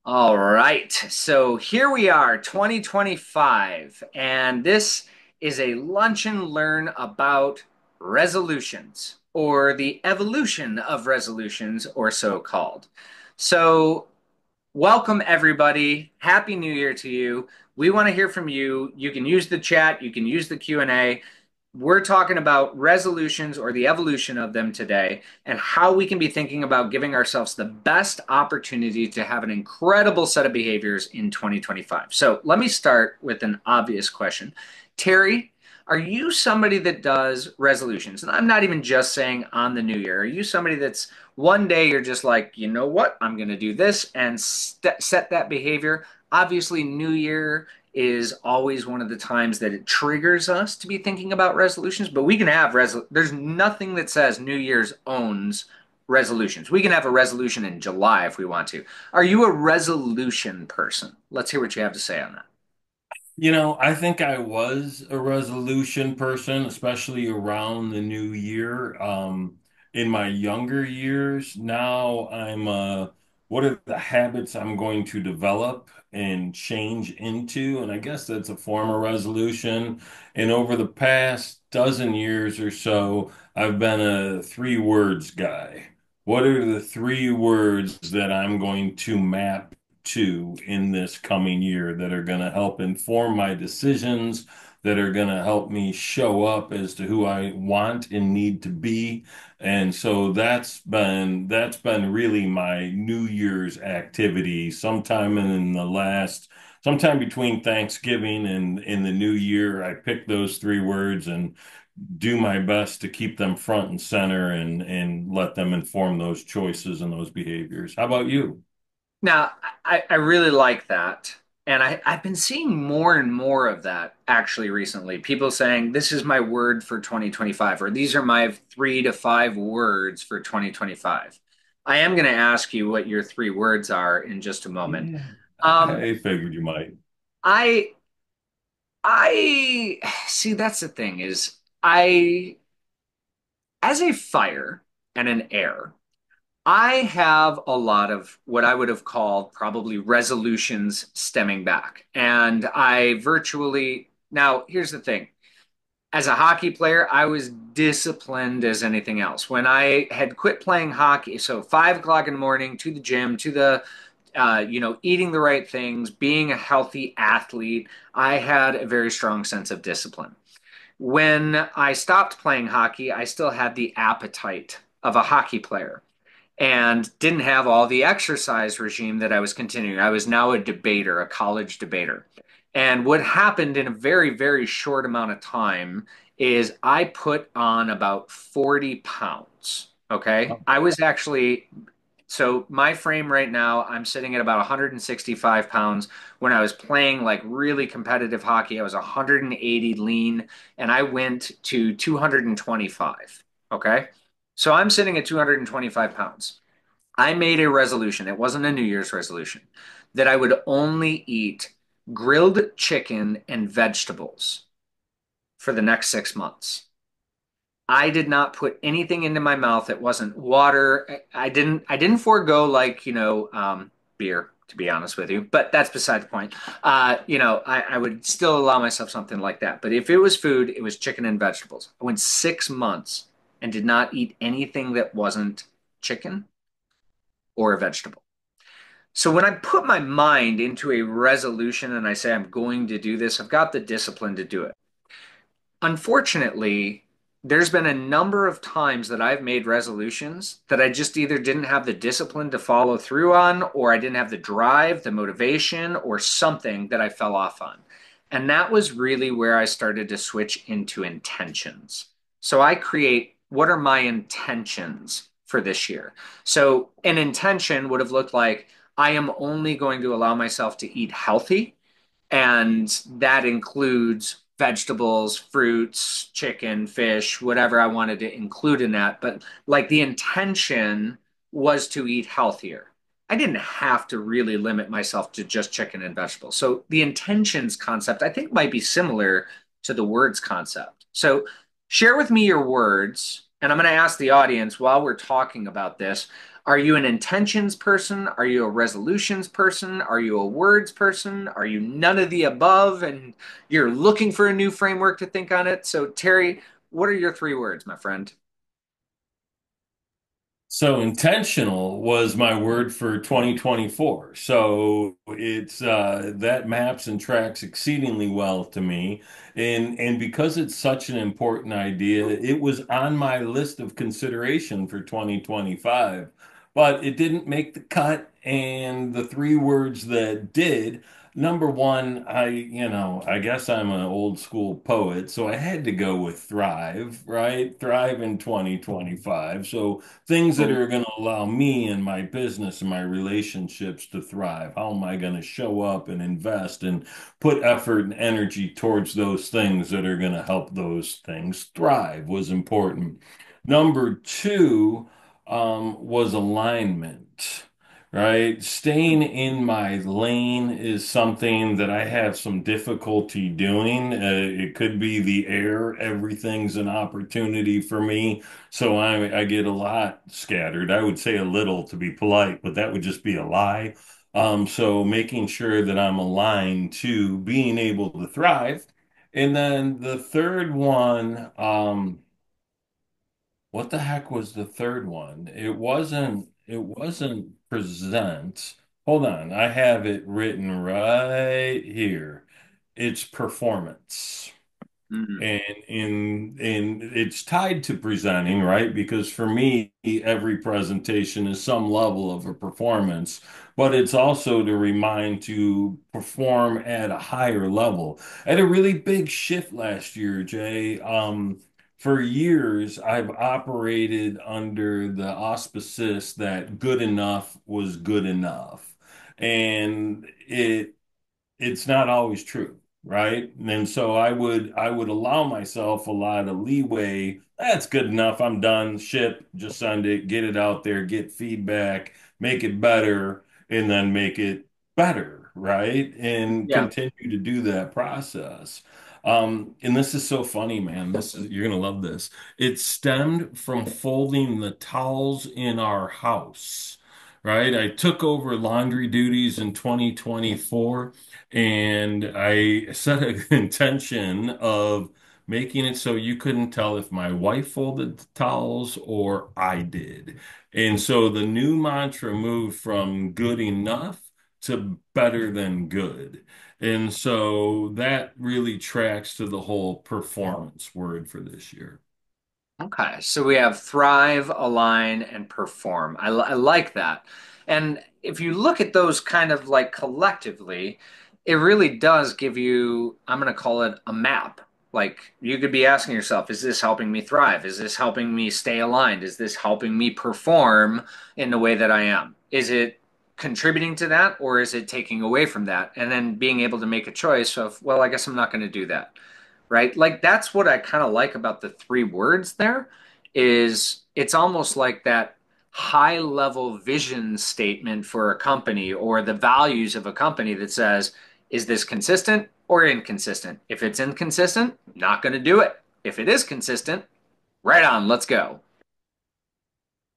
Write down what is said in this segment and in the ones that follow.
All right. So here we are, 2025, and this is a lunch and learn about resolutions or the evolution of resolutions, or so called. So, welcome everybody. Happy New Year to you. We want to hear from you. You can use the chat, you can use the Q&A. We're talking about resolutions or the evolution of them today and how we can be thinking about giving ourselves the best opportunity to have an incredible set of behaviors in 2025. So let me start with an obvious question. Terry, are you somebody that does resolutions? And I'm not even just saying on the new year. Are you somebody that's one day you're just like, you know what, I'm going to do this and set that behavior? Obviously, New Year is always one of the times that it triggers us to be thinking about resolutions, but we can have there's nothing that says New Year's owns resolutions. We can have a resolution in July if we want to. Are you a resolution person? Let's hear what you have to say on that. I think I was a resolution person, especially around the new year. In my younger years, now what are the habits I'm going to develop and change into? And I guess that's a form of resolution. And over the past dozen years or so, I've been a three words guy. What are the three words that I'm going to map to in this coming year that are going to help inform my decisions, that are going to help me show up as to who I want and need to be. And so that's been really my New Year's activity sometime between Thanksgiving and in the new year. I pick those three words and do my best to keep them front and center and let them inform those choices and those behaviors. How about you? Now, I really like that. And I've been seeing more and more of that actually recently. People saying, this is my word for 2025, or these are my 3 to 5 words for 2025. I am going to ask you what your 3 words are in just a moment. Yeah. Um, I figured you might. I I see that's the thing is I as a fire and an air, I have a lot of what I would have called probably resolutions stemming back. And I virtually, now here's the thing. As a hockey player, I was disciplined as anything else. When I had quit playing hockey, so 5 o'clock in the morning to the gym, to the eating the right things, being a healthy athlete, I had a very strong sense of discipline. When I stopped playing hockey, I still had the appetite of a hockey player and didn't have all the exercise regime that I was continuing. I was now a debater, a college debater. And what happened in a very, very short amount of time is I put on about 40 pounds. Okay. I was actually, so my frame right now, I'm sitting at about 165 pounds. When I was playing like really competitive hockey, I was 180 lean and I went to 225. Okay. So I'm sitting at 225 pounds. I made a resolution, it wasn't a New Year's resolution, that I would only eat grilled chicken and vegetables for the next 6 months. I did not put anything into my mouth that wasn't water. I didn't forego like, beer, to be honest with you, but that's beside the point. I would still allow myself something like that. But if it was food, it was chicken and vegetables. I went 6 months and did not eat anything that wasn't chicken or a vegetable. So when I put my mind into a resolution and I say I'm going to do this, I've got the discipline to do it. Unfortunately, there's been a number of times that I've made resolutions that I just either didn't have the discipline to follow through on, or I didn't have the drive, the motivation, or something that I fell off on. And that was really where I started to switch into intentions. So I create what are my intentions for this year? So an intention would have looked like I am only going to allow myself to eat healthy, and that includes vegetables, fruits, chicken, fish, whatever I wanted to include in that. But like the intention was to eat healthier. I didn't have to really limit myself to just chicken and vegetables. So the intentions concept, I think, might be similar to the words concept. So share with me your words. And I'm going to ask the audience while we're talking about this. Are you an intentions person? Are you a resolutions person? Are you a words person? Are you none of the above and you're looking for a new framework to think on it? So, Terry, what are your three words, my friend? So intentional was my word for 2024. So it's that maps and tracks exceedingly well to me. And because it's such an important idea, it was on my list of consideration for 2025. But it didn't make the cut. And the three words that did, number one, I guess I'm an old school poet, so I had to go with thrive, right? Thrive in 2025. So things that Oh, are going to allow me and my business and my relationships to thrive. How am I going to show up and invest and put effort and energy towards those things that are going to help those things thrive was important. Number two, was alignment. Right? Staying in my lane is something that I have some difficulty doing. It could be the air. Everything's an opportunity for me. So I get a lot scattered. I would say a little to be polite, but that would just be a lie. So making sure that I'm aligned to being able to thrive. And then the third one, what the heck was the third one? It wasn't present. Hold on, I have it written right here. It's performance. mm, And it's tied to presenting, right? Because for me, every presentation is some level of a performance, but it's also to remind to perform at a higher level. I had a really big shift last year, Jay. For years, I've operated under the auspices that good enough was good enough. And it's not always true, right? And so I would allow myself a lot of leeway. That's good enough. I'm done. Ship, just send it, get it out there, get feedback, make it better, and then make it better, right? And yeah. continue to do that process. And this is so funny, man. You're gonna love this. It stemmed from folding the towels in our house, right? I took over laundry duties in 2024 and I set an intention of making it so you couldn't tell if my wife folded the towels or I did. And so the new mantra moved from good enough to better than good. And so that really tracks to the whole performance word for this year. Okay, so we have thrive, align, and perform. I like that. And if you look at those kind of like collectively, it really does give you, I'm going to call it a map. Like you could be asking yourself, is this helping me thrive? Is this helping me stay aligned? Is this helping me perform in the way that I am? Is it contributing to that or is it taking away from that? And then being able to make a choice of, well, I guess I'm not going to do that, right? Like that's what I kind of like about the three words there is it's almost like that high level vision statement for a company or the values of a company that says, is this consistent or inconsistent? If it's inconsistent, not going to do it. If it is consistent, right on, let's go.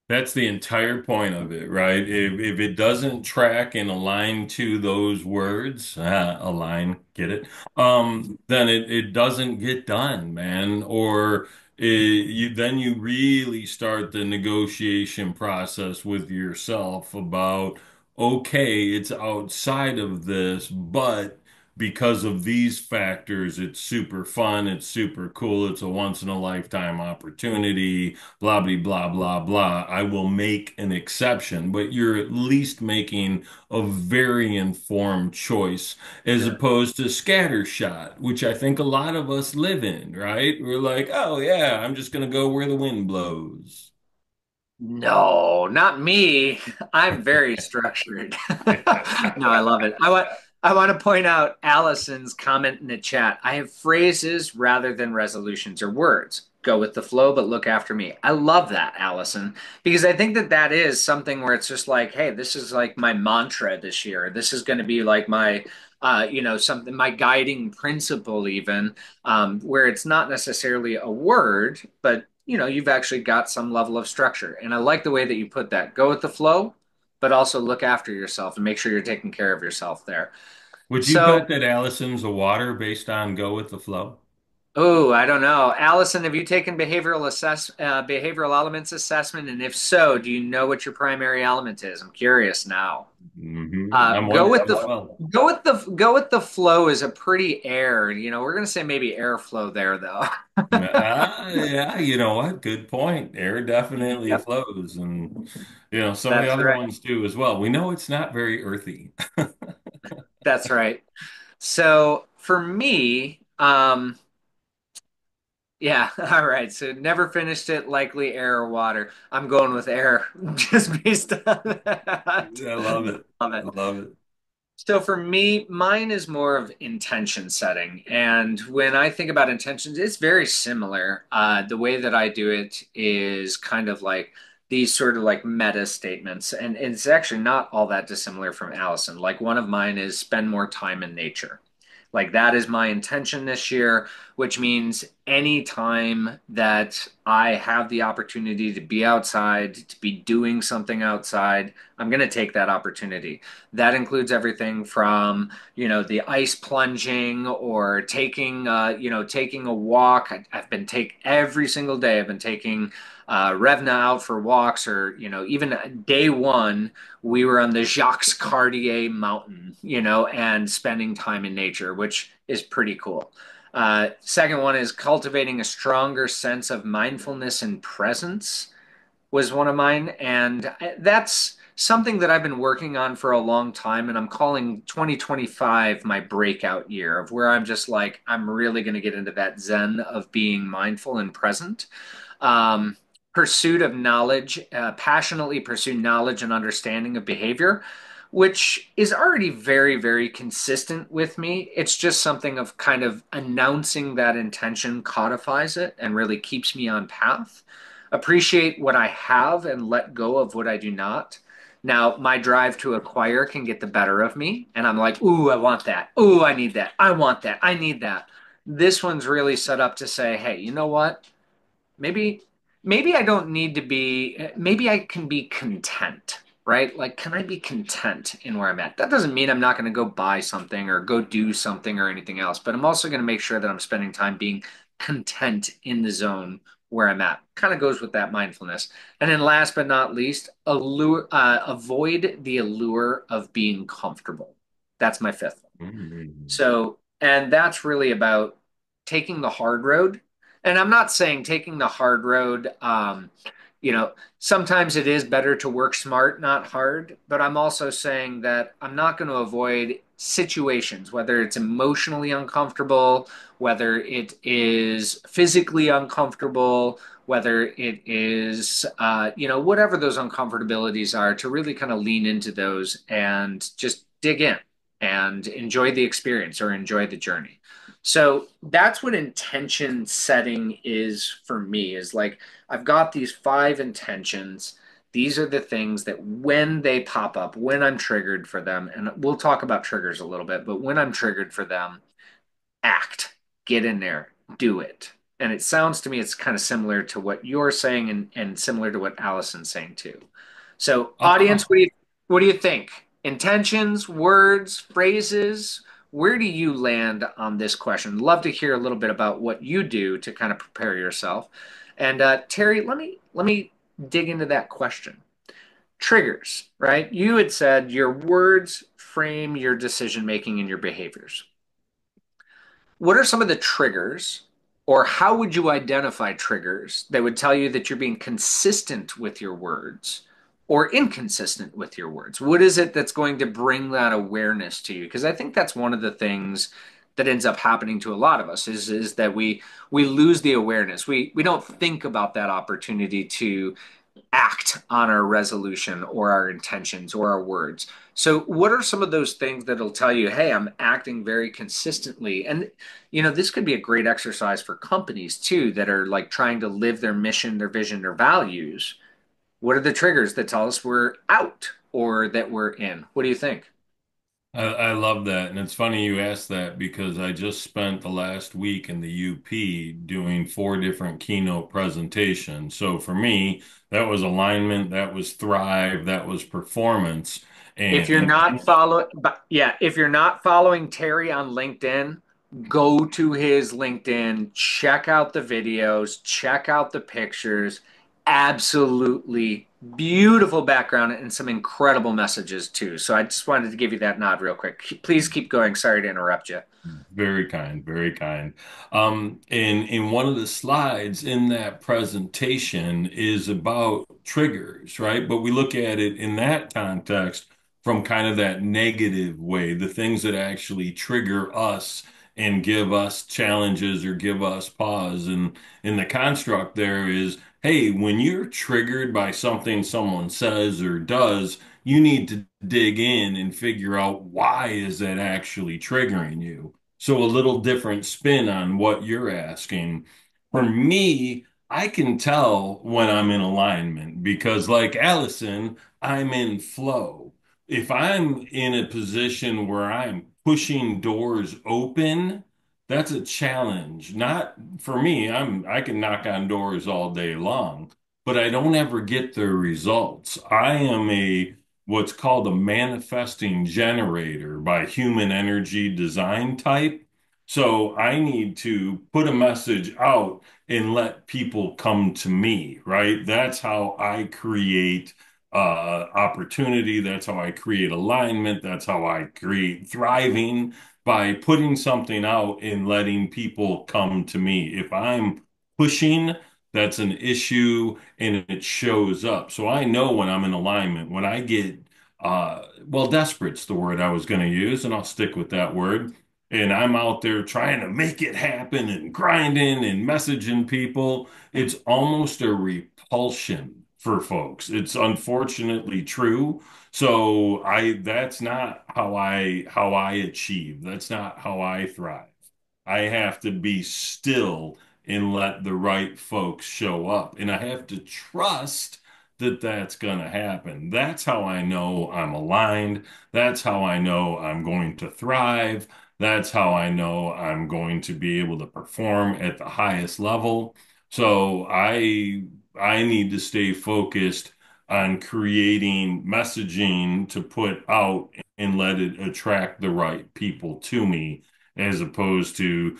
That's the entire point of it, right? If it doesn't track and align to those words, align, get it? Then it doesn't get done, man. Or then you really start the negotiation process with yourself about, okay, it's outside of this, but because of these factors, it's super fun, it's super cool, it's a once in a lifetime opportunity blah, blah, blah, blah, blah. I will make an exception, but you're at least making a very informed choice as Sure. opposed to scattershot, which I think a lot of us live in, right? We're like, oh, yeah, I'm just going to go where the wind blows. No, not me. I'm very structured. No, I love it. I want to point out Allison's comment in the chat. I have phrases rather than resolutions or words. Go with the flow, but look after me. I love that, Allison, because I think that that is something where it's just like, hey, this is like my mantra this year. This is going to be like my, something my guiding principle, even where it's not necessarily a word, but you've actually got some level of structure. And I like the way that you put that. Go with the flow, but also look after yourself and make sure you're taking care of yourself there. Would you So, bet that Allison's a water based on go with the flow? oh, I don't know. Allison, have you taken behavioral elements assessment? And if so, do you know what your primary element is? I'm curious now. I'm Go with wondering as the well. flow is a pretty air. We're gonna say maybe airflow there though. Yeah, you know what? Good point. Air definitely Yep, flows, and some of the that's other right. ones do as well. We know it's not very earthy. That's right. So for me, yeah, all right. So never finished it, likely air or water. I'm going with air just based on that. I love it. Love I it. love it. So for me, mine is more of intention setting. And when I think about intentions, it's very similar. The way that I do it is kind of like these sort of like meta statements. And it's actually not all that dissimilar from Allison. Like one of mine is spend more time in nature. Like that is my intention this year, which means anytime that I have the opportunity to be outside, to be doing something outside, I'm going to take that opportunity. That includes everything from, the ice plunging or taking a walk. Have been take every single day. I've been taking Revna out for walks, or even day one, we were on the Jacques Cartier Mountain, and spending time in nature, which is pretty cool. Second one is cultivating a stronger sense of mindfulness and presence was one of mine. And that's something that I've been working on for a long time. And I'm calling 2025 my breakout year of where I'm just like, I'm really going to get into that zen of being mindful and present. Um, Pursuit of knowledge, passionately pursue knowledge and understanding of behavior, which is already very, very consistent with me. It's just something of kind of announcing that intention codifies it and really keeps me on path. Appreciate what I have and let go of what I do not. Now, my drive to acquire can get the better of me, and I'm like, ooh, I want that. Ooh, I need that. I want that. I need that. This one's really set up to say, hey, you know what? maybe maybe I don't need to be, maybe I can be content, right? Like, can I be content in where I'm at? That doesn't mean I'm not going to go buy something or go do something or anything else, but I'm also going to make sure that I'm spending time being content in the zone where I'm at. Kind of goes with that mindfulness. And then last but not least, avoid the allure of being comfortable. That's my fifth. Mm. So, and that's really about taking the hard road. And I'm not saying taking the hard road, sometimes it is better to work smart, not hard. But I'm also saying that I'm not going to avoid situations, whether it's emotionally uncomfortable, whether it is physically uncomfortable, whether it is, whatever those uncomfortabilities are, to really kind of lean into those and just dig in and enjoy the experience or enjoy the journey. So that's what intention setting is for me, is like I've got these five intentions. These are the things that when they pop up, when I'm triggered for them, and we'll talk about triggers a little bit, but when I'm triggered for them, act, get in there, do it. And it sounds to me it's kind of similar to what you're saying, and similar to what Allison's saying too. So, audience, Uh, what do you think? Intentions, words, phrases, where do you land on this question? Love to hear a little bit about what you do to kind of prepare yourself. And Terry, let me dig into that question. Triggers, right? You had said your words frame your decision making and your behaviors. What are some of the triggers, or how would you identify triggers that would tell you that you're being consistent with your words or inconsistent with your words? What is it that's going to bring that awareness to you? Because I think that's one of the things that ends up happening to a lot of us is that we lose the awareness. We don't think about that opportunity to act on our resolution or our intentions or our words. So, what are some of those things that'll tell you, hey, I'm acting very consistently? And, this could be a great exercise for companies too that are like trying to live their mission, their vision, their values. What are the triggers that tell us we're out or that we're in? What do you think? I love that. And it's funny you asked that because I just spent the last week in the UP doing four different keynote presentations. So for me, that was alignment, that was thrive, that was performance. If you're And not following, but yeah, if you're not following Terry on LinkedIn, go to his LinkedIn, check out the videos, check out the pictures. Absolutely beautiful background and some incredible messages too. So I just wanted to give you that nod real quick. Please keep going. Sorry to interrupt you. very kind, very kind. In one of the slides in that presentation is about triggers, right? But we look at it in that context from kind of that negative way, the things that actually trigger us and give us challenges or give us pause. And in the construct there is, hey, when you're triggered by something someone says or does, you need to dig in and figure out why is that actually triggering you. So a little different spin on what you're asking. For me, I can tell when I'm in alignment because, like Allison, I'm in flow. If I'm in a position where I'm pushing doors open, that's a challenge. Not for me, I can knock on doors all day long, but I don't ever get the results. I am a what's called a manifesting generator by human energy design type. So I need to put a message out and let people come to me, right? That's how I create opportunity. That's how I create alignment. That's how I create thriving by putting something out and letting people come to me. If I'm pushing, that's an issue and it shows up. So I know when I'm in alignment, when I get well, desperate's the word I was going to use, and I'll stick with that word. And I'm out there trying to make it happen and grinding and messaging people. It's almost a repulsion for folks. It's unfortunately true. So that's not how I achieve. That's not how I thrive. I have to be still and let the right folks show up. And I have to trust that that's going to happen. That's how I know I'm aligned. That's how I know I'm going to thrive. That's how I know I'm going to be able to perform at the highest level. So I need to stay focused on creating messaging to put out and let it attract the right people to me as opposed to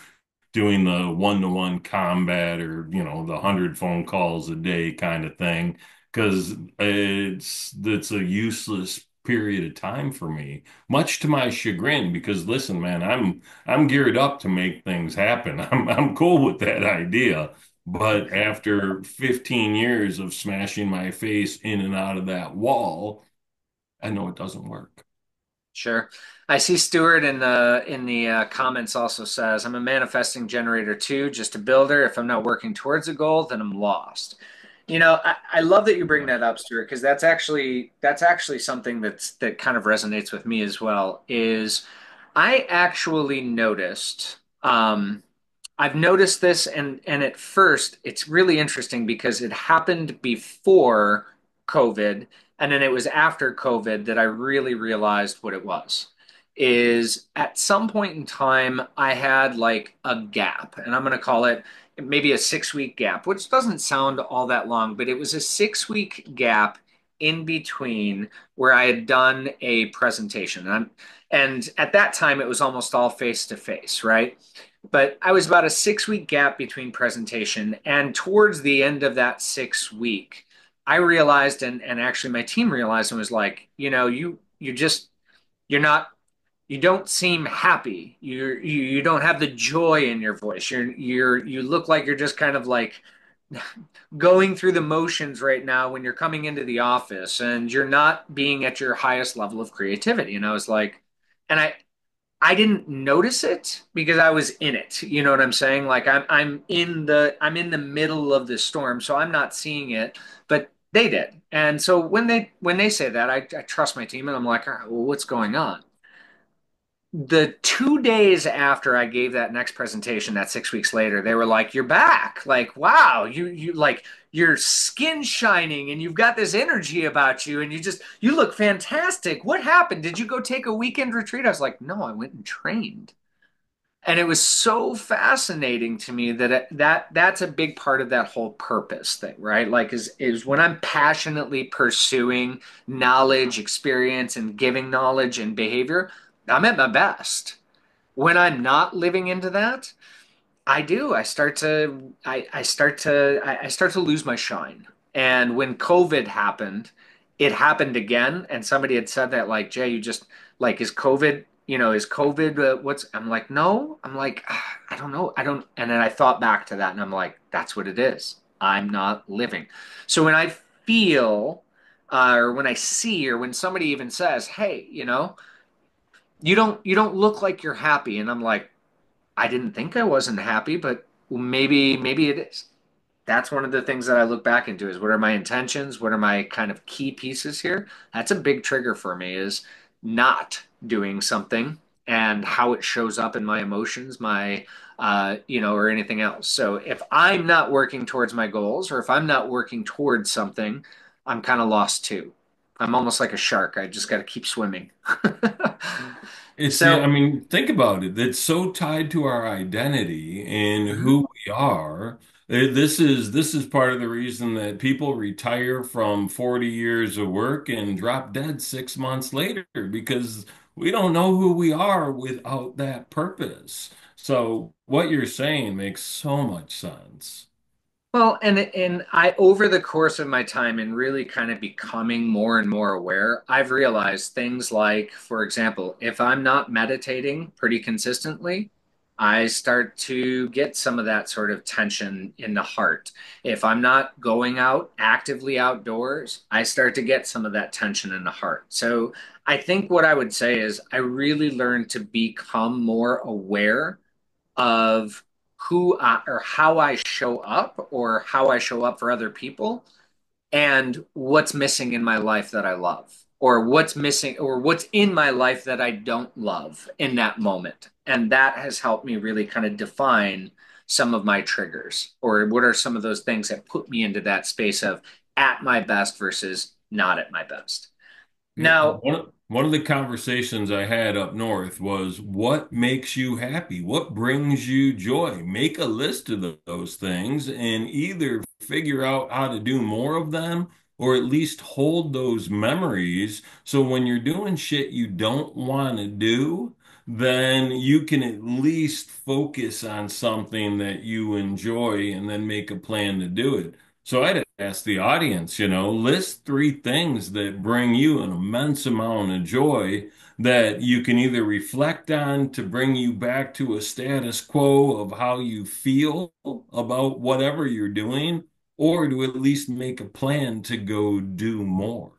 doing the one-to-one combat or the 100 phone calls a day kind of thing because it's a useless period of time for me, much to my chagrin. Because listen, man, I'm geared up to make things happen. I'm cool with that idea. But after 15 years of smashing my face in and out of that wall, I know it doesn't work. Sure. I see Stuart in the comments also says, I'm a manifesting generator too, just a builder. If I'm not working towards a goal, then I'm lost. I love that you bring that up, Stuart, because that's actually something that kind of resonates with me as well, is I actually noticed I've noticed this, and at first it's really interesting because it happened before COVID, and then it was after COVID that I really realized what it was. Is at some point in time I had like a gap, and I'm going to call it maybe a 6 week gap, which doesn't sound all that long, but it was a 6 week gap in between where I had done a presentation. And at that time it was almost all face to face, right? But I was about a 6 week gap between presentation. And towards the end of that 6 week, I realized, and actually my team realized and was like, you just, you're not, you don't seem happy. You don't have the joy in your voice. You look like you're just kind of like going through the motions right now when you're coming into the office and you're not being at your highest level of creativity. And I was like, and I didn't notice it because I was in it. You know what I'm saying? Like I'm in the middle of the storm, so I'm not seeing it, but they did. And so when they say that, I trust my team and I'm like, all right, well, what's going on? the 2 days after I gave that next presentation, that 6 weeks later, they were like, "You're back! Like, wow, you like your skin shining, and you've got this energy about you, and you look fantastic. What happened? Did you go take a weekend retreat?" I was like, "No, I went and trained." And it was so fascinating to me that that's a big part of that whole purpose thing, right? Like is when I'm passionately pursuing knowledge, experience, and giving knowledge and behavior, I'm at my best. When I'm not living into that, I do. I start to lose my shine. And when COVID happened, it happened again. And somebody had said that, like, Jay, you just like, is COVID, is COVID, what's, I'm like, no, I'm like, I don't know. I don't. And then I thought back to that and I'm like, that's what it is. I'm not living. So when I feel, or when I see, or when somebody even says, hey, you don't look like you're happy. And I'm like, I didn't think I wasn't happy, but maybe it is. That's one of the things that I look back into is what are my intentions? What are my kind of key pieces here? That's a big trigger for me is not doing something and how it shows up in my emotions, or anything else. So if I'm not working towards my goals or if I'm not working towards something, I'm kind of lost too. I'm almost like a shark. I just got to keep swimming. I So, mean, think about it. It's so tied to our identity and mhm. who we are. This is part of the reason that people retire from 40 years of work and drop dead 6 months later because we don't know who we are without that purpose. So what you're saying makes so much sense. Well, and I over the course of my time and really kind of becoming more and more aware, I've realized things like, for example, if I'm not meditating pretty consistently, I start to get some of that sort of tension in the heart. If I'm not going out actively outdoors, I start to get some of that tension in the heart. So I think what I would say is I really learned to become more aware of or how I show up or how I show up for other people and what's missing in my life that I love or what's missing or what's in my life that I don't love in that moment. And that has helped me really kind of define some of my triggers or what are some of those things that put me into that space of at my best versus not at my best. Yeah, Now, one of the conversations I had up north was what makes you happy? What brings you joy? Make a list of those things and either figure out how to do more of them or at least hold those memories so when you're doing shit you don't want to do, then you can at least focus on something that you enjoy and then make a plan to do it. So I'd ask the audience, list three things that bring you an immense amount of joy that you can either reflect on to bring you back to a status quo of how you feel about whatever you're doing, or to at least make a plan to go do more.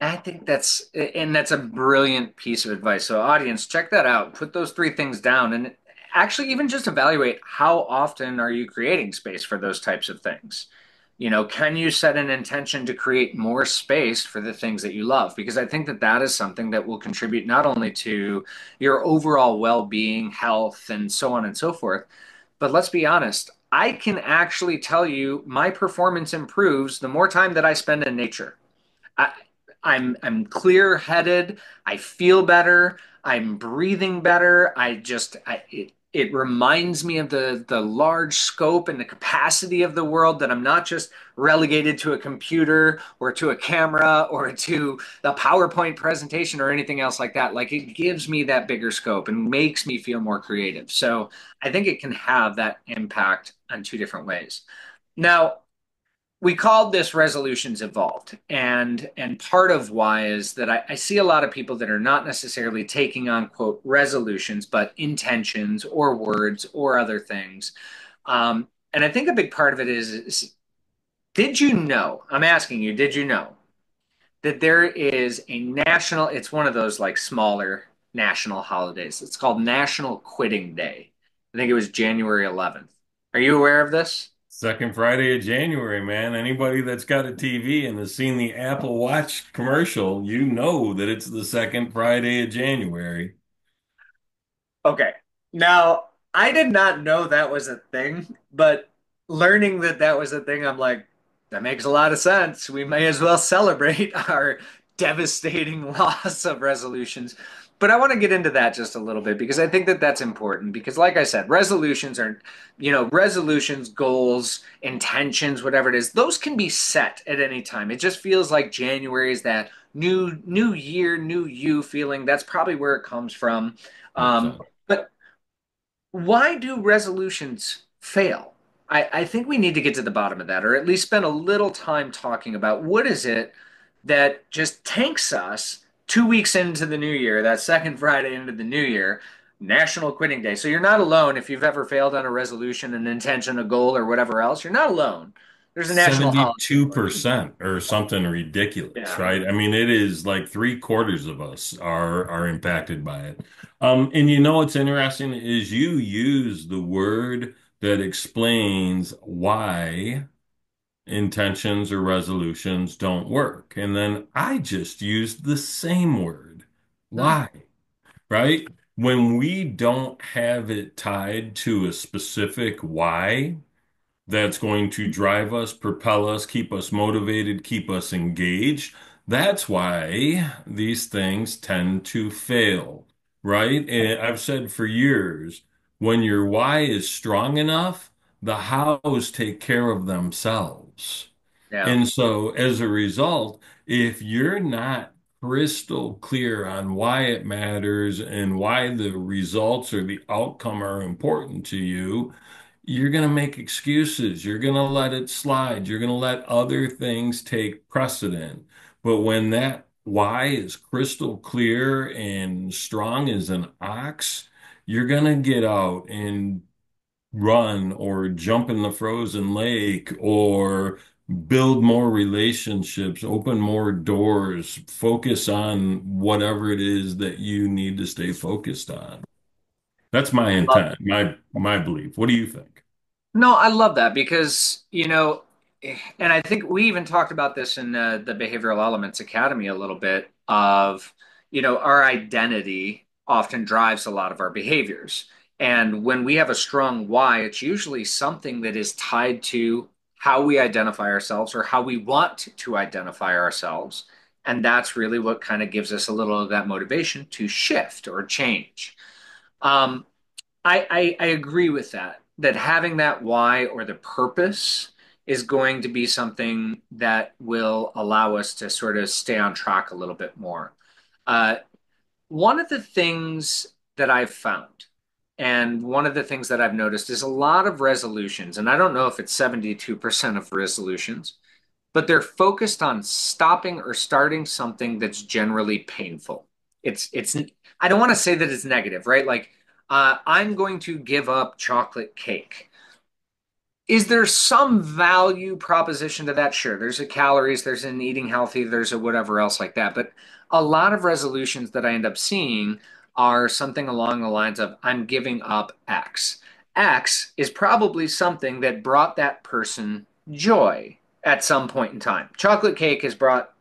I think that's a brilliant piece of advice. So, audience, check that out. Put those three things down and actually even just evaluate how often are you creating space for those types of things. Can you set an intention to create more space for the things that you love? Because I think that that is something that will contribute not only to your overall well-being, health, and so on and so forth, but let's be honest, I can actually tell you my performance improves the more time that I spend in nature. I, I'm clear headed. I feel better. I'm breathing better. It reminds me of the large scope and the capacity of the world that I'm not just relegated to a computer or to a camera or to the PowerPoint presentation or anything else like that. Like it gives me that bigger scope and makes me feel more creative. So I think it can have that impact on two different ways. Now, we called this resolutions evolved and part of why is that I see a lot of people that are not necessarily taking on quote resolutions but intentions or words or other things and I think a big part of it is did you know, I'm asking you, did you know that there is a national, it's one of those like smaller national holidays, it's called National Quitting Day. I think it was January 11th. Are you aware of this? Second Friday of January, man. Anybody that's got a TV and has seen the Apple Watch commercial, you know that it's the second Friday of January. Okay. Now, I did not know that was a thing, but learning that that was a thing, I'm like, that makes a lot of sense. We may as well celebrate our devastating loss of resolutions. But I want to get into that just a little bit because I think that that's important because, like I said, resolutions are, resolutions, goals, intentions, whatever it is, those can be set at any time. It just feels like January is that new year, new you feeling. That's probably where it comes from. Um, 100%. but why do resolutions fail? I think we need to get to the bottom of that, or at least spend a little time talking about what is it that just tanks us 2 weeks into the new year, that second Friday into the new year, National Quitting Day. So you're not alone if you've ever failed on a resolution, an intention, a goal, or whatever else. You're not alone. There's a national holiday for it. 72% or something ridiculous, Yeah. right? I mean, it is like three-quarters of us are impacted by it. And what's interesting is you use the word that explains why intentions or resolutions don't work. And then I just used the same word. Hmm. Why? Right? When we don't have it tied to a specific why, that's going to drive us, propel us, keep us motivated, keep us engaged. That's why these things tend to fail, right? And I've said for years, when your why is strong enough, the hows take care of themselves. Yeah. And so as a result, if you're not crystal clear on why it matters and why the results or the outcome are important to you, you're going to make excuses. You're going to let it slide. You're going to let other things take precedent. But when that why is crystal clear and strong as an ox, you're going to get out and run or jump in the frozen lake or build more relationships, open more doors, focus on whatever it is that you need to stay focused on. That's my intent, my belief. What do you think? No, I love that because, and I think we even talked about this in the Behavioral Elements Academy a little bit of, our identity often drives a lot of our behaviors. And when we have a strong why, it's usually something that is tied to how we identify ourselves or how we want to identify ourselves. And that's really what kind of gives us a little of that motivation to shift or change. Um, I agree with that, that having that why or the purpose is going to be something that will allow us to sort of stay on track a little bit more. Uh, one of the things that I've found, and one of the things that I've noticed is a lot of resolutions, and I don't know if it's 72% of resolutions, but they're focused on stopping or starting something that's generally painful. It's I don't want to say that it's negative, right? Like I'm going to give up chocolate cake. Is there some value proposition to that? Sure, there's a calories, there's an eating healthy, there's a whatever else like that. But a lot of resolutions that I end up seeing are something along the lines of I'm giving up X. X is probably something that brought that person joy at some point in time. Chocolate cake has brought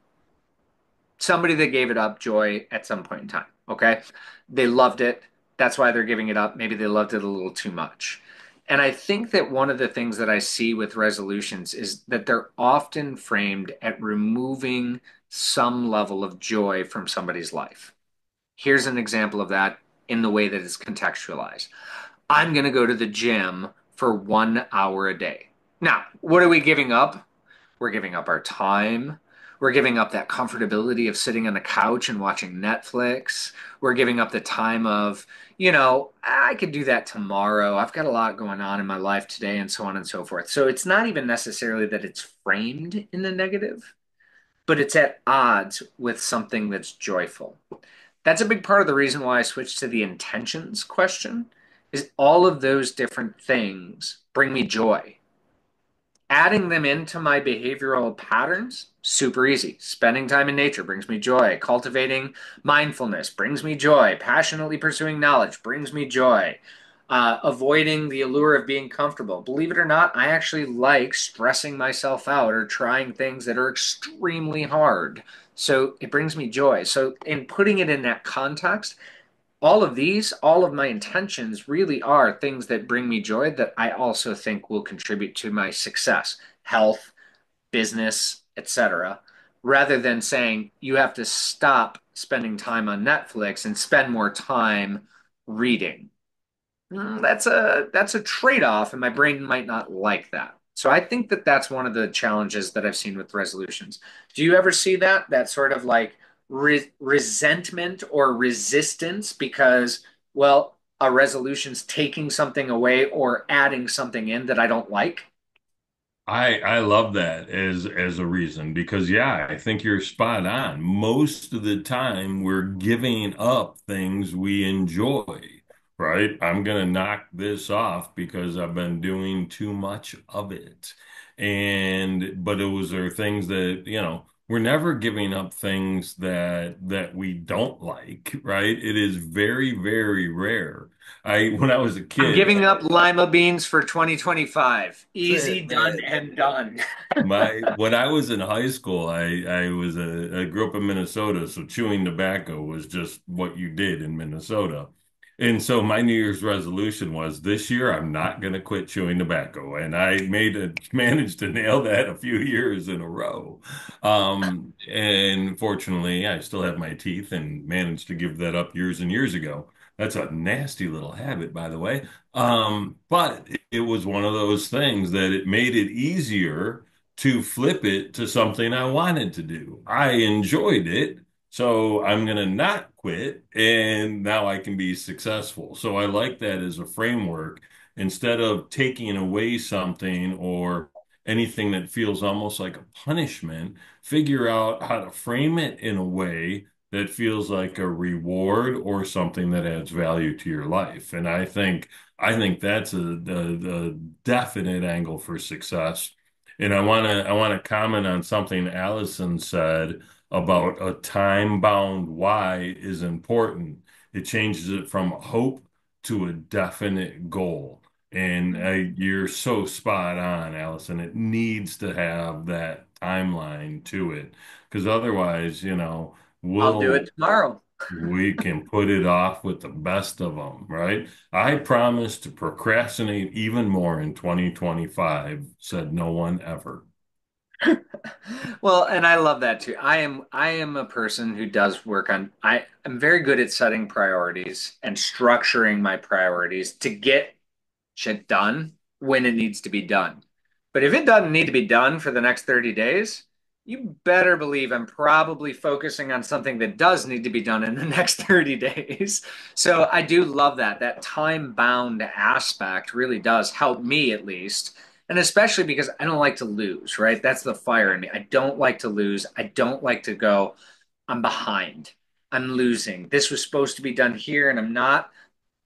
somebody that gave it up joy at some point in time. Okay. They loved it. That's why they're giving it up. Maybe they loved it a little too much. And I think that one of the things that I see with resolutions is that they're often framed at removing some level of joy from somebody's life. Here's an example of that in the way that it's contextualized. I'm going to go to the gym for 1 hour a day. Now, what are we giving up? We're giving up our time. We're giving up that comfortability of sitting on the couch and watching Netflix. We're giving up the time of, I could do that tomorrow. I've got a lot going on in my life today, and so on and so forth. So it's not even necessarily that it's framed in the negative, but it's at odds with something that's joyful. That's a big part of the reason why I switched to the intentions question is all of those different things bring me joy. Adding them into my behavioral patterns, super easy. Spending time in nature brings me joy. Cultivating mindfulness brings me joy. Passionately pursuing knowledge brings me joy. Avoiding the allure of being comfortable. Believe it or not, I actually like stressing myself out or trying things that are extremely hard. So it brings me joy. So, in putting it in that context, all of these, all of my intentions really are things that bring me joy that I also think will contribute to my success, health, business, etc., rather than saying you have to stop spending time on Netflix and spend more time reading. That's a trade-off, and my brain might not like that. So I think that that's one of the challenges that I've seen with resolutions. Do you ever see that sort of like resentment or resistance because, well, a resolution's taking something away or adding something in that I don't like? I love that as a reason because yeah, I think you're spot on. Most of the time we're giving up things we enjoy, right? I'm gonna knock this off because I've been doing too much of it. And but those are things that, we're never giving up things that we don't like, right? It is very, very rare. When I was a I'm kid, giving up lima beans for 2025. that's Easy it, done man. and done. When I was in high school, I grew up in Minnesota, so chewing tobacco was just what you did in Minnesota. And so my New Year's resolution was this year I'm not going to quit chewing tobacco, and I managed to nail that a few years in a row. And fortunately, I still have my teeth and managed to give that up years and years ago. That's a nasty little habit, by the way. But it was one of those things that it made it easier to flip it to something I wanted to do. I enjoyed it, so I'm going to not quit, and now I can be successful. So I like that as a framework instead of taking away something or anything that feels almost like a punishment, figure out how to frame it in a way that feels like a reward or something that adds value to your life. And I think that's a definite angle for success. And I want to comment on something Allison said about a time-bound why is important. It changes it from hope to a definite goal. And you're so spot on, Allison. It needs to have that timeline to it, because otherwise, I'll do it we'll tomorrow. we can put it off with the best of them, right? I promise to procrastinate even more in 2025, said no one ever. Well, and I love that too. I am a person who does work on I am very good at setting priorities and structuring my priorities to get shit done when it needs to be done. But if it doesn't need to be done for the next 30 days, you better believe I'm probably focusing on something that does need to be done in the next 30 days. So I do love that. That time bound aspect really does help me at least. And especially because I don't like to lose, right? That's the fire in me. I don't like to lose. I don't like to go, I'm behind. I'm losing. This was supposed to be done here and I'm not.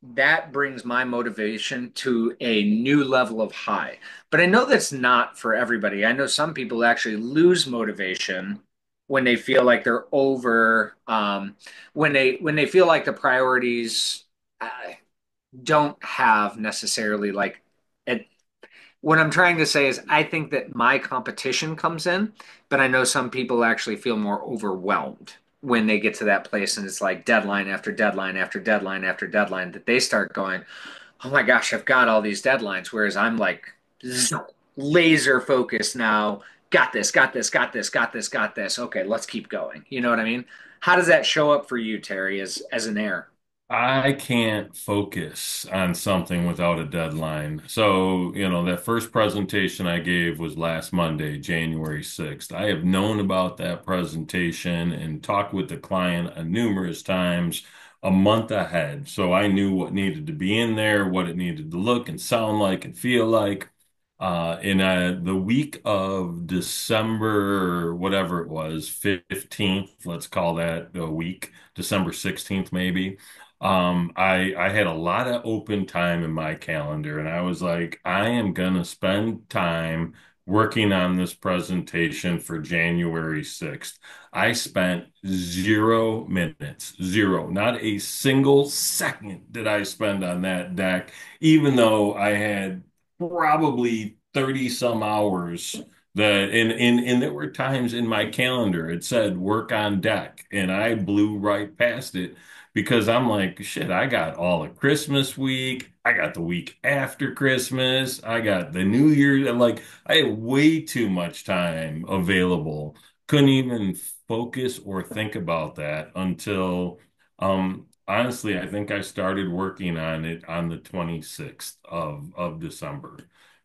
That brings my motivation to a new level of high. But I know that's not for everybody. I know some people actually lose motivation when they feel like they're over, when they feel like the priorities uh, don't have necessarily like it, what I'm trying to say is, I think that my competition comes in, but I know some people actually feel more overwhelmed when they get to that place and it's like deadline after deadline after deadline after deadline that they start going, oh my gosh, I've got all these deadlines. Whereas I'm like laser focused now. Got this, got this, got this, got this, got this. Okay, let's keep going. You know what I mean? How does that show up for you, Terry, as an heir? I can't focus on something without a deadline. So, that first presentation I gave was last Monday, January 6th. I have known about that presentation and talked with the client numerous times a month ahead. So I knew what needed to be in there, what it needed to look and sound like and feel like. In the week of December, whatever it was, 15th, let's call that a week, December 16th, maybe. I had a lot of open time in my calendar, and I was like, I am gonna spend time working on this presentation for January 6th. I spent 0 minutes, zero, not a single second did I spend on that deck, even though I had probably 30 some hours And there were times in my calendar it said work on deck, and I blew right past it because I'm like, shit, I got all of Christmas week, I got the week after Christmas, I got the New Year. Like, I had way too much time available. Couldn't even focus or think about that until, honestly, I think I started working on it on the 26th of December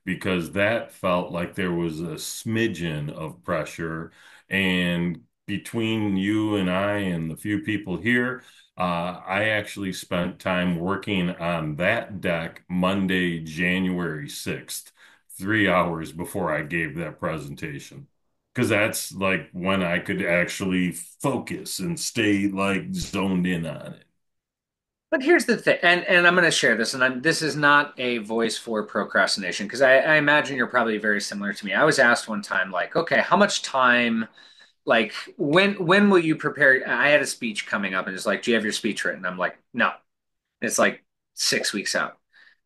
because that felt like there was a smidgen of pressure. And between you and I and the few people here, I actually spent time working on that deck Monday, January 6th, 3 hours before I gave that presentation. Because that's like when I could actually focus and stay like zoned in on it. But here's the thing, and I'm going to share this, and this is not a voice for procrastination because I imagine you're probably very similar to me. I was asked one time, like, okay, how much time, like, when will you prepare? I had a speech coming up, and it's like, do you have your speech written? I'm like, no. It's like 6 weeks out.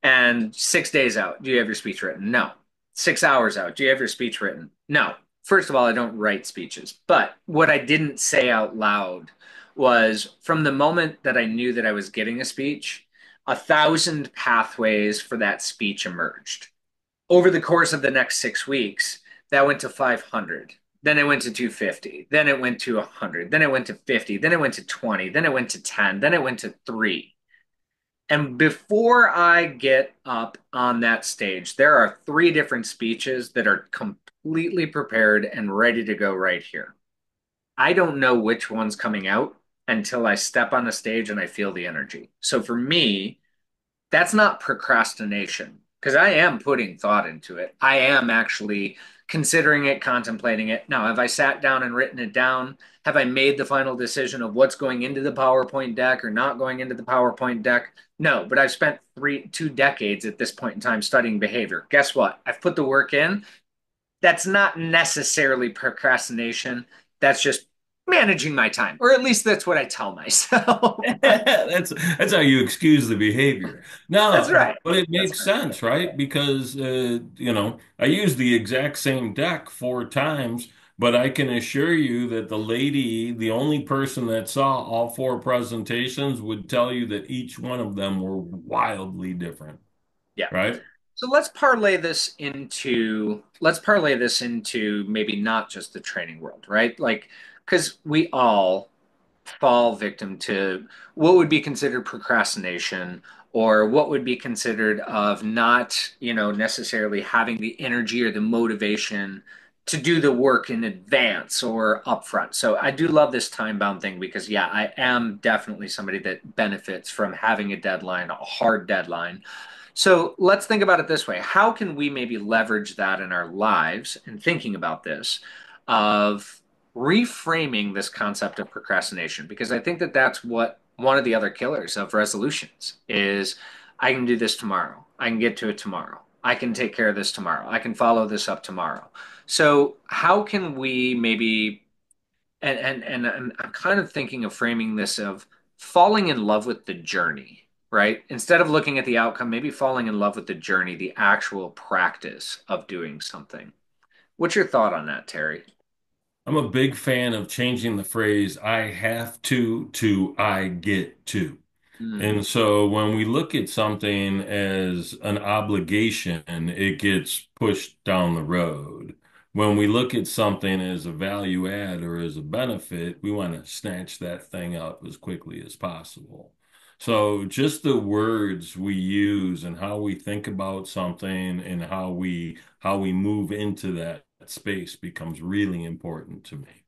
And 6 days out, do you have your speech written? No. 6 hours out, do you have your speech written? No. First of all, I don't write speeches. But what I didn't say out loud was from the moment that I knew that I was getting a speech, 1,000 pathways for that speech emerged. Over the course of the next 6 weeks, that went to 500. Then it went to 250. Then it went to 100. Then it went to 50. Then it went to 20. Then it went to 10. Then it went to three. And before I get up on that stage, there are three different speeches that are completely prepared and ready to go right here. I don't know which one's coming out until I step on the stage and I feel the energy. So for me, that's not procrastination because I am putting thought into it. I am actually considering it, contemplating it. Now, have I sat down and written it down? Have I made the final decision of what's going into the PowerPoint deck or not going into the PowerPoint deck? No, but I've spent 2 decades at this point in time studying behavior. Guess what? I've put the work in. That's not necessarily procrastination. That's just managing my time, or at least that's what I tell myself. That's how you excuse the behavior. That's No, right. but it That's makes right. sense, right? Because I used the exact same deck 4 times, but I can assure you that the lady, the only person that saw all 4 presentations, would tell you that each one of them were wildly different, Yeah. right? So let's parlay this into maybe not just the training world, right? Like, because we all fall victim to what would be considered procrastination or what would be considered of not, necessarily having the energy or the motivation to do the work in advance or upfront. So I do love this time bound thing because yeah, I am definitely somebody that benefits from having a deadline, a hard deadline. So let's think about it this way. How can we maybe leverage that in our lives and thinking about this of reframing this concept of procrastination? Because I think that that's what one of the other killers of resolutions is I can do this tomorrow. I can get to it tomorrow. I can take care of this tomorrow. I can follow this up tomorrow. So how can we maybe and I'm kind of thinking of framing this of falling in love with the journey, right? Instead of looking at the outcome, maybe falling in love with the journey, the actual practice of doing something. What's your thought on that, Terry? I'm a big fan of changing the phrase "I have to "I get to." Mm. And so when we look at something as an obligation, it gets pushed down the road. When we look at something as a value add or as a benefit, we want to snatch that thing up as quickly as possible. So just the words we use and how we think about something and how we move into that space becomes really important to me.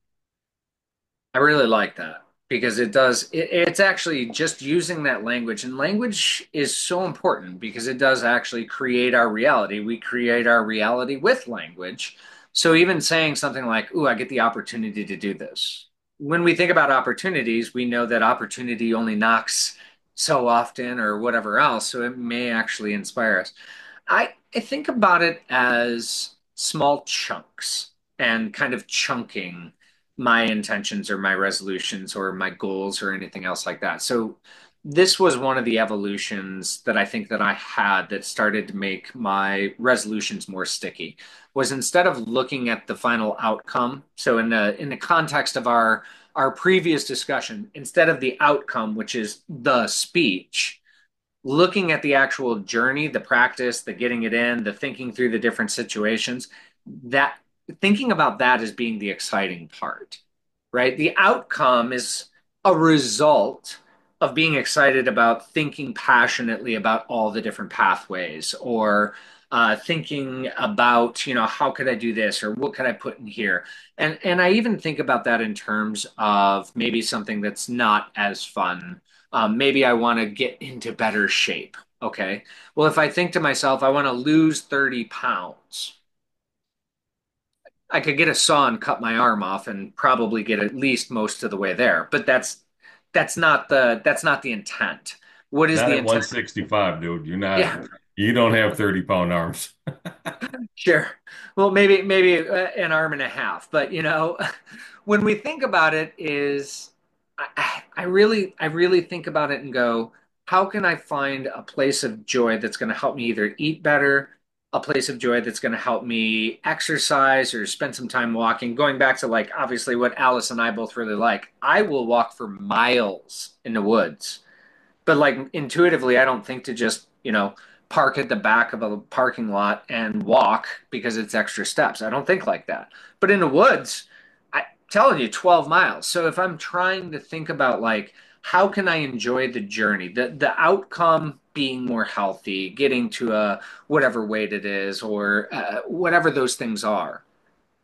I really like that because it's actually just using that language, and language is so important because it does actually create our reality. We create our reality with language. So even saying something like, "Ooh, I get the opportunity to do this." When we think about opportunities, we know that opportunity only knocks so often or whatever else, so it may actually inspire us. I think about it as small chunks and kind of chunking my intentions or my resolutions or my goals or anything else like that. So this was one of the evolutions that I think that I had that started to make my resolutions more sticky. Was instead of looking at the final outcome, so in the context of our previous discussion, instead of the outcome, which is the speech, looking at the actual journey, the practice, the getting it in, the thinking through the different situations, that thinking about that as being the exciting part, right? The outcome is a result of being excited about thinking passionately about all the different pathways or thinking about, how could I do this or what could I put in here? And I even think about that in terms of maybe something that's not as fun. Maybe I want to get into better shape. Okay. Well, if I think to myself, I want to lose 30 pounds, I could get a saw and cut my arm off and probably get at least most of the way there. But that's not the intent. What is Not the at intent? 165, dude. Yeah, You don't have 30-pound arms. sure. Well, maybe an arm and a half, but when we think about it, I really think about it and go, how can I find a place of joy that's going to help me either eat better, a place of joy that's going to help me exercise or spend some time walking. Going back to like obviously what Alice and I both really like, I will walk for miles in the woods. But like intuitively, I don't think to just, park at the back of a parking lot and walk because it's extra steps. I don't think like that. But in the woods, I'm telling you, 12 miles. So if I'm trying to think about like, how can I enjoy the journey, the outcome being more healthy, getting to a whatever weight it is, or whatever those things are,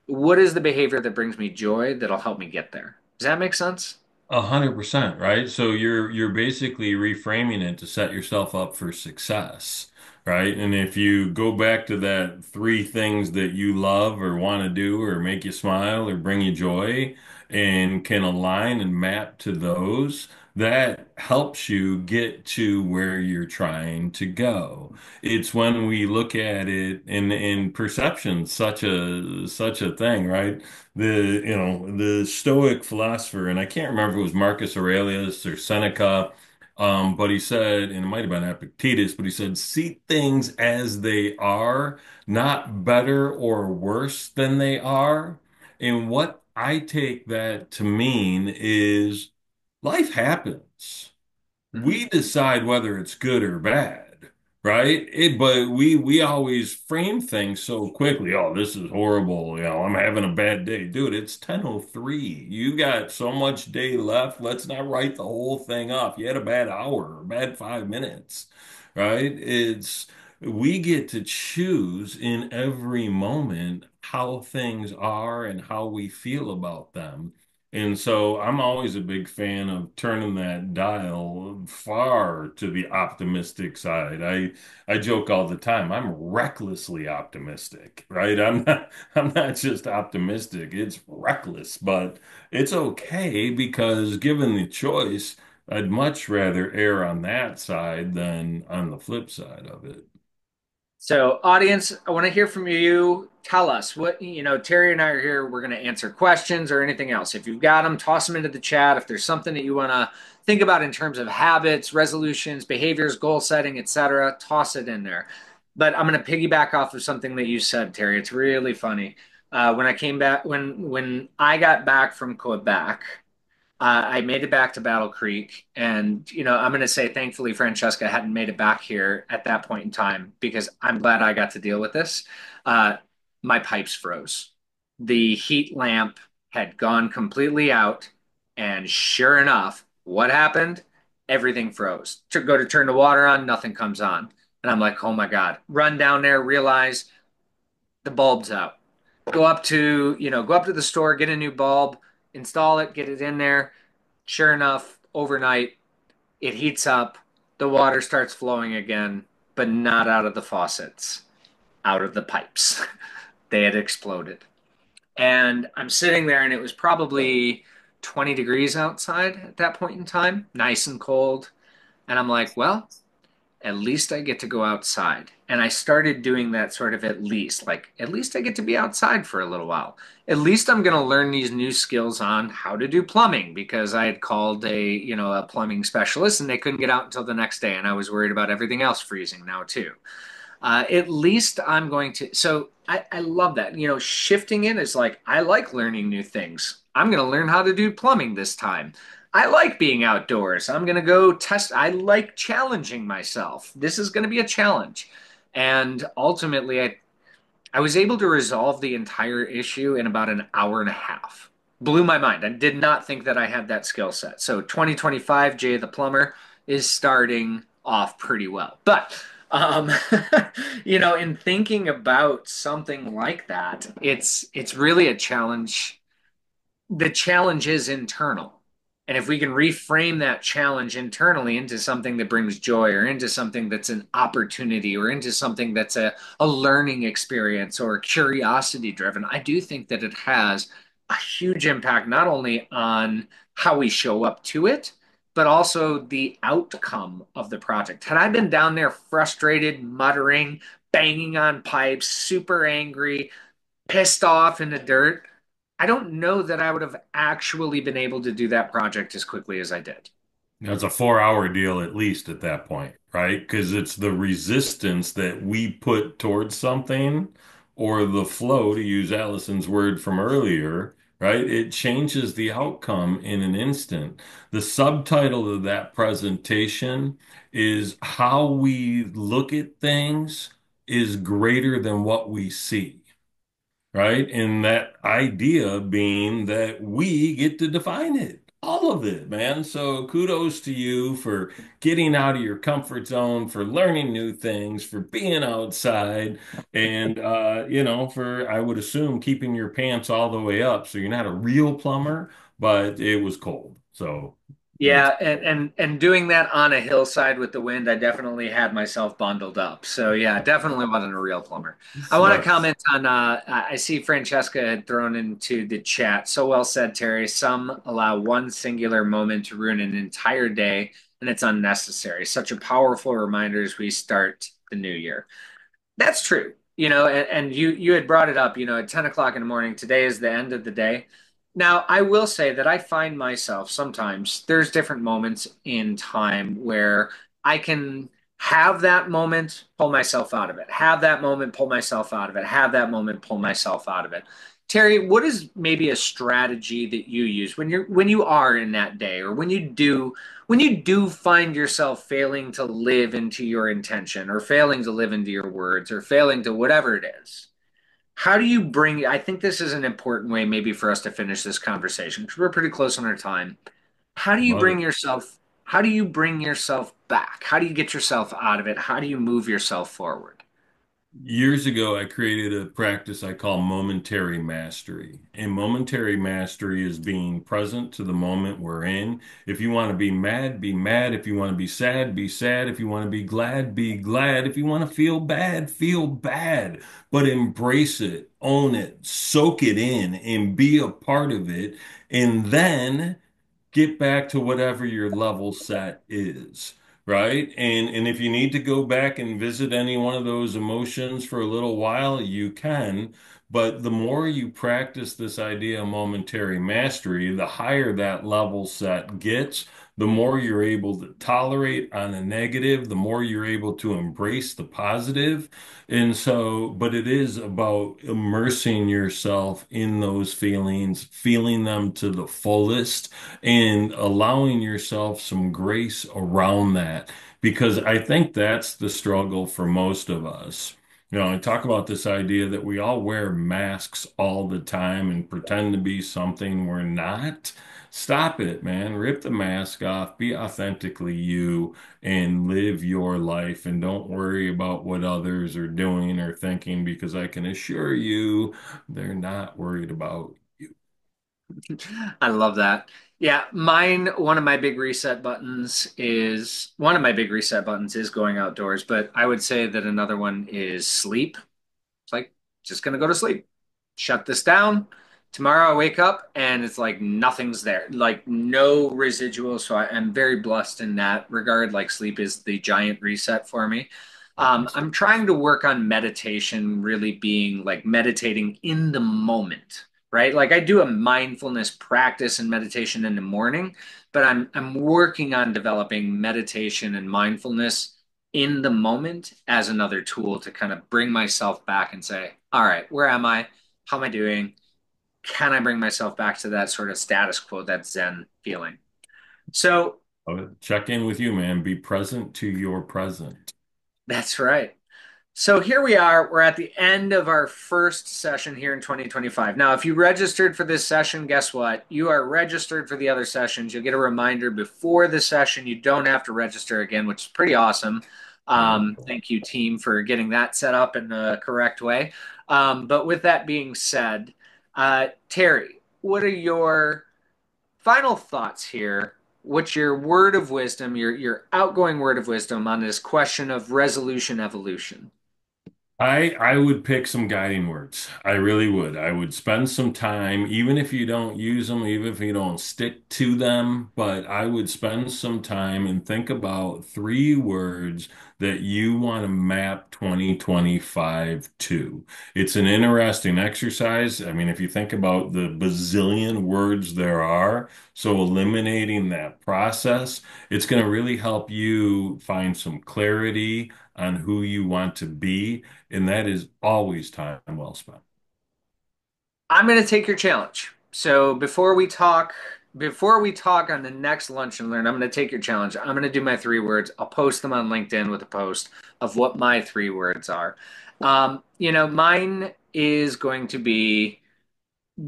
what is the behavior that brings me joy that'll help me get there? Does that make sense? 100%, right? So you're basically reframing it to set yourself up for success, right? And if you go back to that three things that you love or want to do or make you smile or bring you joy and can align and map to those, that helps you get to where you're trying to go. It's when we look at it in perception, such a thing, right? The Stoic philosopher, and I can't remember if it was Marcus Aurelius or Seneca, but he said, and it might have been Epictetus, but he said, see things as they are, not better or worse than they are. And what I take that to mean is life happens. Mhm. We decide whether it's good or bad, right? But we always frame things so quickly. Oh, this is horrible. I'm having a bad day. Dude, it's 10:03. You got so much day left. Let's not write the whole thing off. You had a bad hour, a bad 5 minutes, right? We get to choose in every moment how things are and how we feel about them. And so I'm always a big fan of turning that dial far to the optimistic side. I joke all the time. I'm recklessly optimistic, right? I'm not just optimistic. It's reckless, but it's okay because given the choice, I'd much rather err on that side than on the flip side of it. So, audience, I want to hear from you. Tell us what, Terry and I are here. We're going to answer questions or anything else. If you've got them, toss them into the chat. If there's something that you want to think about in terms of habits, resolutions, behaviors, goal setting, etc., toss it in there. But I'm going to piggyback off of something that you said, Terry. It's really funny. When I came back, when I got back from Quebec, I made it back to Battle Creek, and I'm going to say, thankfully, Francesca hadn't made it back here at that point in time because I'm glad I got to deal with this. Uh, my pipes froze. The heat lamp had gone completely out, and sure enough, what happened? Everything froze. To go to turn the water on, nothing comes on, and I'm like, oh my god! Run down there, realize the bulb's out. Go up to the store, get a new bulb, install it, get it in there. Sure enough, overnight, it heats up, the water starts flowing again, but not out of the faucets, out of the pipes. They had exploded. And I'm sitting there, and it was probably 20 degrees outside at that point in time, nice and cold. And I'm like, well, at least I get to go outside. And I started doing that sort of at least, like, at least I get to be outside for a little while. At least I'm going to learn these new skills on how to do plumbing because I had called a plumbing specialist and they couldn't get out until the next day. And I was worried about everything else freezing now too. At least I'm going to. So I love that. Shifting in is like, I like learning new things. I'm going to learn how to do plumbing this time. I like being outdoors. I'm going to go test. I like challenging myself. This is going to be a challenge. And ultimately, I was able to resolve the entire issue in about an hour and a half. Blew my mind. I did not think that I had that skill set. So 2025, Jay the Plumber is starting off pretty well. But um, in thinking about something like that, it's really a challenge. The challenge is internal. And if we can reframe that challenge internally into something that brings joy or into something that's an opportunity or into something that's a learning experience or curiosity driven, I do think that it has a huge impact not only on how we show up to it, but also the outcome of the project. Had I been down there frustrated, muttering, banging on pipes, super angry, pissed off in the dirt, I don't know that I would have actually been able to do that project as quickly as I did. It's a 4 hour deal at least at that point, right? Because it's the resistance that we put towards something or the flow, to use Allison's word from earlier, right? It changes the outcome in an instant. The subtitle of that presentation is How We Look at Things is Greater Than What We See. Right? And that idea being that we get to define it, all of it, man. So kudos to you for getting out of your comfort zone, for learning new things, for being outside, and for I would assume keeping your pants all the way up. So you're not a real plumber, but it was cold. So that's Yeah, and doing that on a hillside with the wind, I definitely had myself bundled up. So yeah, definitely wasn't a real plumber. I want to smart. comment on I see Francesca had thrown into the chat. So well said, Terry. Some allow one singular moment to ruin an entire day, and it's unnecessary. Such a powerful reminder as we start the new year. That's true. And you had brought it up, at 10 o'clock in the morning. Today is the end of the day. Now, I will say that I find myself sometimes there's different moments in time where I can have that moment, pull myself out of it, have that moment, pull myself out of it, have that moment, pull myself out of it. Terry, what is maybe a strategy that you use when you are in that day or when you do find yourself failing to live into your intention or failing to live into your words or failing to whatever it is, how do you bring, I think this is an important way maybe for us to finish this conversation because we're pretty close on our time. How do you Love bring it. yourself, how do you bring yourself back? How do you get yourself out of it? How do you move yourself forward? Years ago, I created a practice I call momentary mastery. And momentary mastery is being present to the moment we're in. If you want to be mad, be mad. If you want to be sad, be sad. If you want to be glad, be glad. If you want to feel bad. But embrace it, own it, soak it in, and be a part of it. And then get back to whatever your level set is, right? And if you need to go back and visit any one of those emotions for a little while, you can. But the more you practice this idea of momentary mastery, the higher that level set gets, the more you're able to tolerate on a negative, the more you're able to embrace the positive. And so, but it is about immersing yourself in those feelings, feeling them to the fullest and allowing yourself some grace around that because I think that's the struggle for most of us. I talk about this idea that we all wear masks all the time and pretend to be something we're not. Stop it, man. Rip the mask off, be authentically you, and live your life. And don't worry about what others are doing or thinking because I can assure you they're not worried about you. I love that. Yeah, one of my big reset buttons is going outdoors, but I would say that another one is sleep. It's like just gonna go to sleep. Shut this down. Tomorrow I wake up and it's like nothing's there, like no residual. So I'm very blessed in that regard. Like sleep is the giant reset for me. Fantastic. I'm trying to work on meditation, really being like meditating in the moment, right? Like I do a mindfulness practice and meditation in the morning, but I'm working on developing meditation and mindfulness in the moment as another tool to kind of bring myself back and say, all right, where am I? How am I doing? Can I bring myself back to that sort of status quo, that Zen feeling? So Check in with you, man. Be present to your present. that's right. So here we are. We're at the end of our first session here in 2025. Now, if you registered for this session, guess what? You are registered for the other sessions. You'll get a reminder before the session. You don't have to register again, which is pretty awesome. Wonderful. Thank you, team, for getting that set up in the correct way. But with that being said, Terry, what are your final thoughts here? What's your word of wisdom, your outgoing word of wisdom on this question of resolution evolution? I would pick some guiding words. I really would. I would spend some time, even if you don't use them, even if you don't stick to them, but I would spend some time and think about three words that you want to map 2025 to. It's an interesting exercise. I mean, if you think about the bazillion words there are, so eliminating that process, it's going to really help you find some clarity on who you want to be, and that is always time well spent. I'm going to take your challenge. So before we talk on the next lunch and learn, I'm going to take your challenge. I'm going to do my three words. I'll post them on LinkedIn with a post of what my three words are. Mine is going to be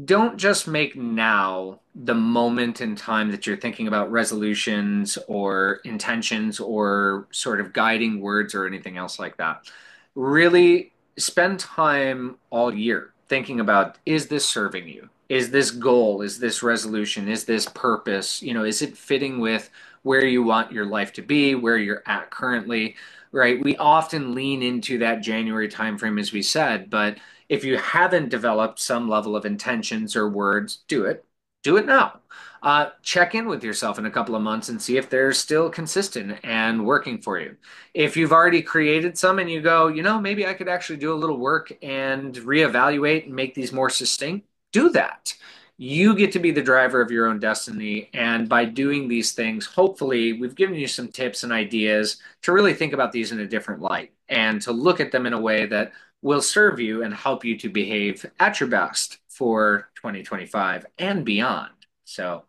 don't just make now the moment in time that you're thinking about resolutions or intentions or sort of guiding words or anything else like that. Really spend time all year thinking about, is this serving you? Is this goal? Is this resolution? Is this purpose? Is it fitting with where you want your life to be, where you're at currently, right? We often lean into that January timeframe, as we said, but if you haven't developed some level of intentions or words, do it. Do it now. Check in with yourself in a couple of months and see if they're still consistent and working for you. If you've already created some and you go, maybe I could actually do a little work and reevaluate and make these more succinct, do that. You get to be the driver of your own destiny. And by doing these things, hopefully, we've given you some tips and ideas to really think about these in a different light and to look at them in a way that will serve you and help you to behave at your best for 2025 and beyond. So,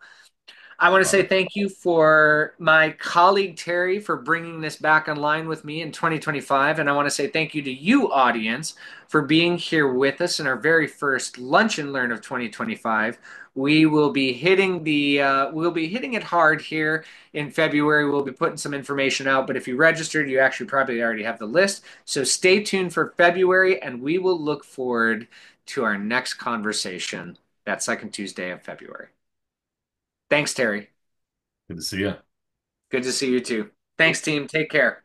I want to say Uh, thank you for my colleague Terry for bringing this back online with me in 2025. And I want to say thank you to you, audience, for being here with us in our very first Lunch and Learn of 2025. We'll be hitting it hard here in February. We'll be putting some information out, but if you registered, you actually probably already have the list. So stay tuned for February, and we will look forward to our next conversation that second Tuesday of February. Thanks, Terry. Good to see you. Good to see you too. Thanks, team. Take care.